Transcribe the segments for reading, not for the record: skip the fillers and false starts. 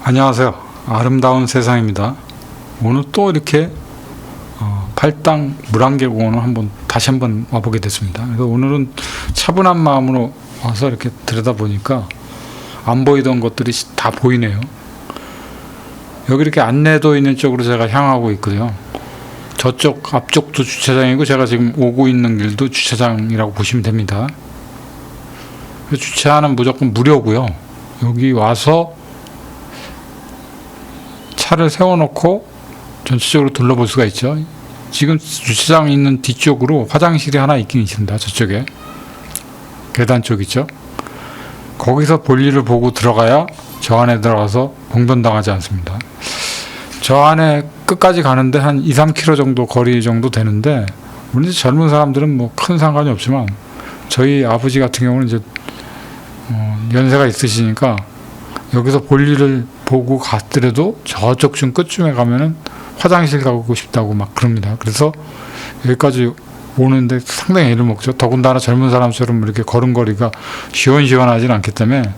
안녕하세요. 아름다운 세상입니다. 오늘 또 이렇게 팔당 물안개공원을 다시 한번 와보게 됐습니다. 그래서 오늘은 차분한 마음으로 와서 이렇게 들여다보니까 안 보이던 것들이 다 보이네요. 여기 이렇게 안내도 있는 쪽으로 제가 향하고 있고요. 저쪽 앞쪽도 주차장이고 제가 지금 오고 있는 길도 주차장이라고 보시면 됩니다. 주차는 무조건 무료고요. 여기 와서 차를 세워놓고 전체적으로 둘러볼 수가 있죠. 지금 주차장 있는 뒤쪽으로 화장실이 하나 있긴 있습니다. 저쪽에 계단 쪽 있죠. 거기서 볼일을 보고 들어가야 저 안에 들어가서 봉변당하지 않습니다. 저 안에 끝까지 가는데 한 2-3km 정도 거리 정도 되는데, 물론 이제 젊은 사람들은 뭐 큰 상관이 없지만 저희 아버지 같은 경우는 이제 연세가 있으시니까 여기서 볼일을 보고 갔더라도 저쪽 중 끝쯤에 가면은 화장실 가고 싶다고 막 그럽니다. 그래서 여기까지 오는데 상당히 애를 먹죠. 더군다나 젊은 사람처럼 이렇게 걸음걸이가 시원시원하진 않기 때문에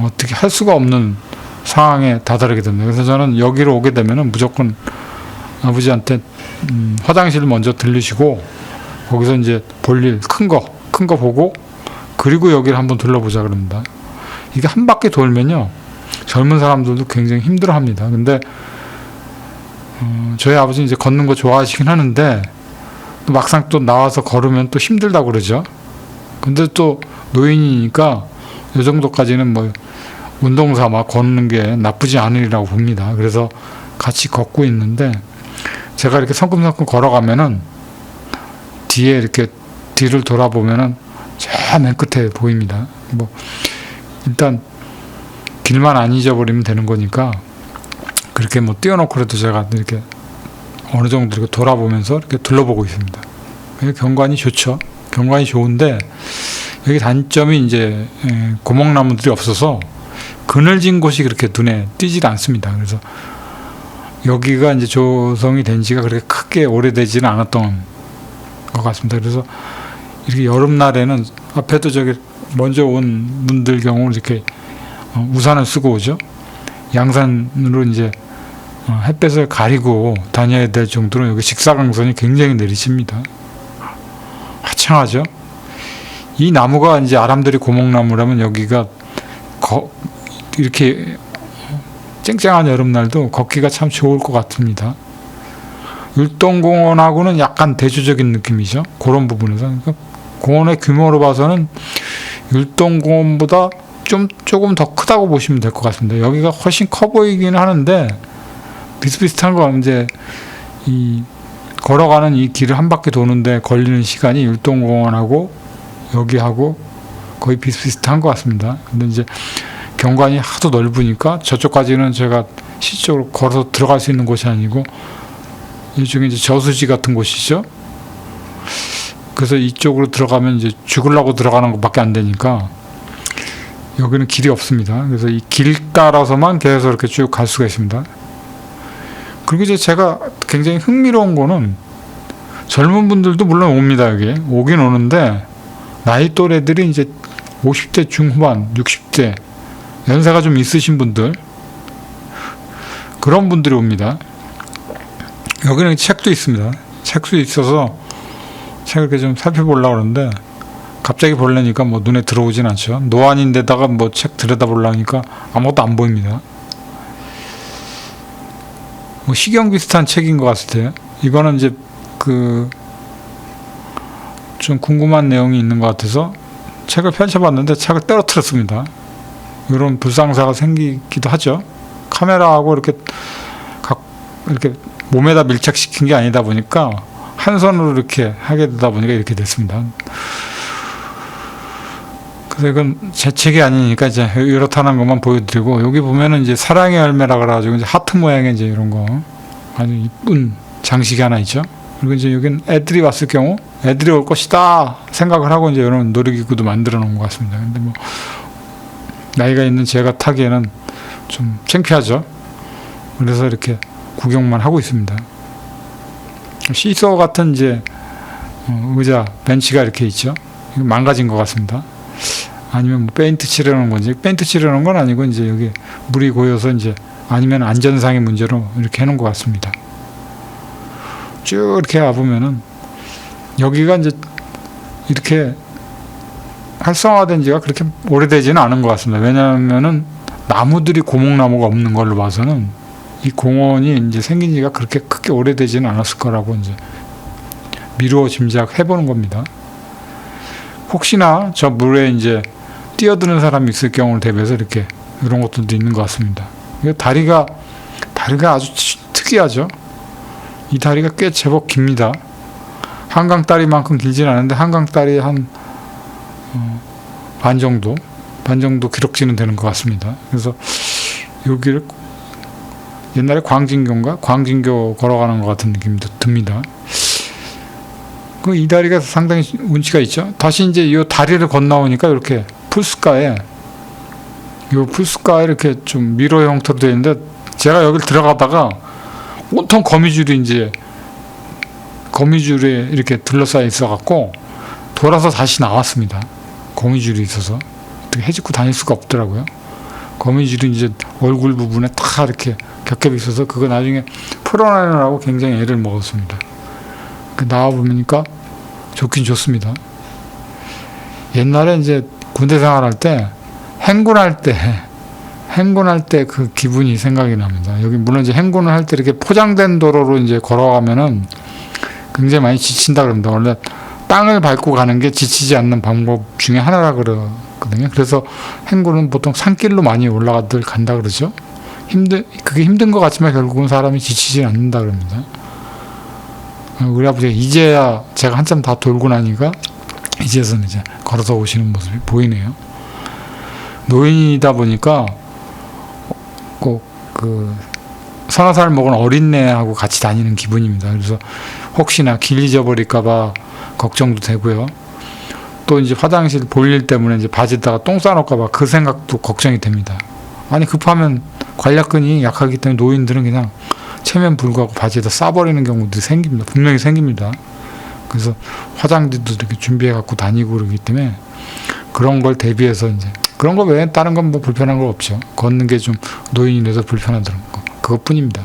어떻게 할 수가 없는 상황에 다다르게 됩니다. 그래서 저는 여기로 오게 되면은 무조건 아버지한테 화장실을 먼저 들리시고 거기서 이제 볼일 큰 거 보고 그리고 여기를 한번 둘러보자 그럽니다. 이게 한 바퀴 돌면요, 젊은 사람들도 굉장히 힘들어합니다. 근데 저희 아버지는 이제 걷는 거 좋아하시긴 하는데 또 막상 또 나와서 걸으면 또 힘들다고 그러죠. 근데 또 노인이니까 이 정도까지는 뭐 운동 삼아 걷는 게 나쁘지 않으리라고 봅니다. 그래서 같이 걷고 있는데 제가 이렇게 성큼성큼 걸어가면은 뒤에 이렇게 뒤를 돌아보면은 저 맨 끝에 보입니다. 뭐 일단 길만 안 잊어버리면 되는 거니까 그렇게 뭐 띄워놓고라도 제가 이렇게 어느 정도 이렇게 돌아보면서 이렇게 둘러보고 있습니다. 경관이 좋죠. 경관이 좋은데 여기 단점이 이제 고목나무들이 없어서 그늘진 곳이 그렇게 눈에 띄질 않습니다. 그래서 여기가 이제 조성이 된 지가 그렇게 크게 오래되지는 않았던 것 같습니다. 그래서 이렇게 여름날에는 앞에도 저기 먼저 온 분들 경우 이렇게 우산을 쓰고 오죠. 양산으로 이제 햇볕을 가리고 다녀야 될 정도로 여기 직사광선이 굉장히 내리칩니다. 화창하죠. 이 나무가 이제 아람들이 고목나무라면 여기가 이렇게 쨍쨍한 여름날도 걷기가 참 좋을 것 같습니다. 율동공원하고는 약간 대조적인 느낌이죠. 그런 부분에서. 그러니까 공원의 규모로 봐서는 율동공원보다 조금 더 크다고 보시면 될 것 같습니다. 여기가 훨씬 커 보이기는 하는데 비슷비슷한 건 이제 이 걸어가는 이 길을 한 바퀴 도는데 걸리는 시간이 율동공원하고 여기하고 거의 비슷비슷한 것 같습니다. 근데 이제 경관이 하도 넓으니까 저쪽까지는 제가 실제로 걸어서 들어갈 수 있는 곳이 아니고 일종의 이제 저수지 같은 곳이죠. 그래서 이쪽으로 들어가면 이제 죽으려고 들어가는 것밖에 안 되니까 여기는 길이 없습니다. 그래서 이 길 따라서만 계속 이렇게 쭉 갈 수가 있습니다. 그리고 이제 제가 굉장히 흥미로운 거는 젊은 분들도 물론 옵니다. 여기 오긴 오는데 나이 또래들이 이제 50대 중후반, 60대 연세가 좀 있으신 분들, 그런 분들이 옵니다. 여기는 책도 있습니다. 책도 있어서 책을 이렇게 좀 살펴보려고 하는데 갑자기 보려니까 뭐 눈에 들어오진 않죠. 노안인데다가 뭐 책 들여다보려니까 아무것도 안 보입니다. 뭐 시경 비슷한 책인 것 같아요. 이거는 이제 좀 궁금한 내용이 있는 것 같아서 책을 펼쳐봤는데 책을 떨어뜨렸습니다. 이런 불상사가 생기기도 하죠. 카메라하고 이렇게 몸에다 밀착시킨 게 아니다 보니까 한 손으로 이렇게 하게 되다 보니까 이렇게 됐습니다. 그래서 이건 제 책이 아니니까 이제 이렇다는 것만 보여드리고, 여기 보면은 이제 사랑의 열매라 그래가지고 이제 하트 모양의 이제 이런 거 아주 이쁜 장식이 하나 있죠. 그리고 이제 여기는 애들이 왔을 경우 애들이 올 것이다 생각을 하고 이제 이런 놀이기구도 만들어 놓은 것 같습니다. 근데 뭐 나이가 있는 제가 타기에는 좀 창피하죠. 그래서 이렇게 구경만 하고 있습니다. 시소 같은 이제 의자, 벤치가 이렇게 있죠. 망가진 것 같습니다. 아니면 뭐 페인트 칠해놓은 건지, 페인트 칠해놓은 건 아니고 이제 여기 물이 고여서 이제 아니면 안전상의 문제로 이렇게 해놓은 것 같습니다. 쭉 이렇게 와보면은 여기가 이제 이렇게 활성화된 지가 그렇게 오래되지는 않은 것 같습니다. 왜냐하면은 나무들이 고목나무가 없는 걸로 봐서는 이 공원이 이제 생긴 지가 그렇게 크게 오래되지는 않았을 거라고 이제 미루어 짐작해보는 겁니다. 혹시나 저 물에 이제 뛰어드는 사람이 있을 경우를 대비해서 이렇게 이런 것들도 있는 것 같습니다. 다리가 아주 특이하죠. 이 다리가 꽤 제법 깁니다. 한강다리만큼 길지는 않은데 한강다리 한 반 정도 기록지는 되는 것 같습니다. 그래서 여기를 옛날에 광진교 걸어가는 것 같은 느낌도 듭니다. 이 다리가 상당히 운치가 있죠. 다시 이제 이 다리를 건너오니까 이렇게 풀숲가에 이렇게 좀 미로 형태로 되어 있는데 제가 여기 들어가다가 온통 거미줄에 이렇게 둘러싸여 있어갖고 돌아서 다시 나왔습니다. 거미줄이 있어서 어떻게 헤집고 다닐 수가 없더라고요. 거미줄이 이제 얼굴 부분에 다 이렇게 겹겹이 있어서 그거 나중에 풀어내느라고 굉장히 애를 먹었습니다. 나와보니까 좋긴 좋습니다. 옛날에 이제 군대 생활할 때 행군할 때 그 기분이 생각이 납니다. 여기 물론 이제 행군을 할 때 이렇게 포장된 도로로 이제 걸어가면은 굉장히 많이 지친다 그럽니다. 원래 땅을 밟고 가는 게 지치지 않는 방법 중에 하나라 그러거든요. 그래서 행군은 보통 산길로 많이 간다 그러죠. 그게 힘든 것 같지만 결국은 사람이 지치지 않는다 그럽니다. 우리 아버지가 이제야 제가 한참 다 돌고 나니까 이제서는 이제 걸어서 오시는 모습이 보이네요. 노인이다 보니까 꼭 서너 살 먹은 어린애하고 같이 다니는 기분입니다. 그래서 혹시나 길 잊어버릴까봐 걱정도 되고요. 또 이제 화장실 볼일 때문에 이제 바지에다가 똥 싸놓을까봐 그 생각도 걱정이 됩니다. 아니 급하면 관략근이 약하기 때문에 노인들은 그냥 체면 불구하고 바지에다 싸버리는 경우도 분명히 생깁니다. 그래서 화장지도 이렇게 준비해 갖고 다니고 그러기 때문에 그런 걸 대비해서 이제 그런 거 외에 다른 건 뭐 불편한 거 없죠. 걷는 게 좀 노인이라서 불편하다는 거 그것뿐입니다.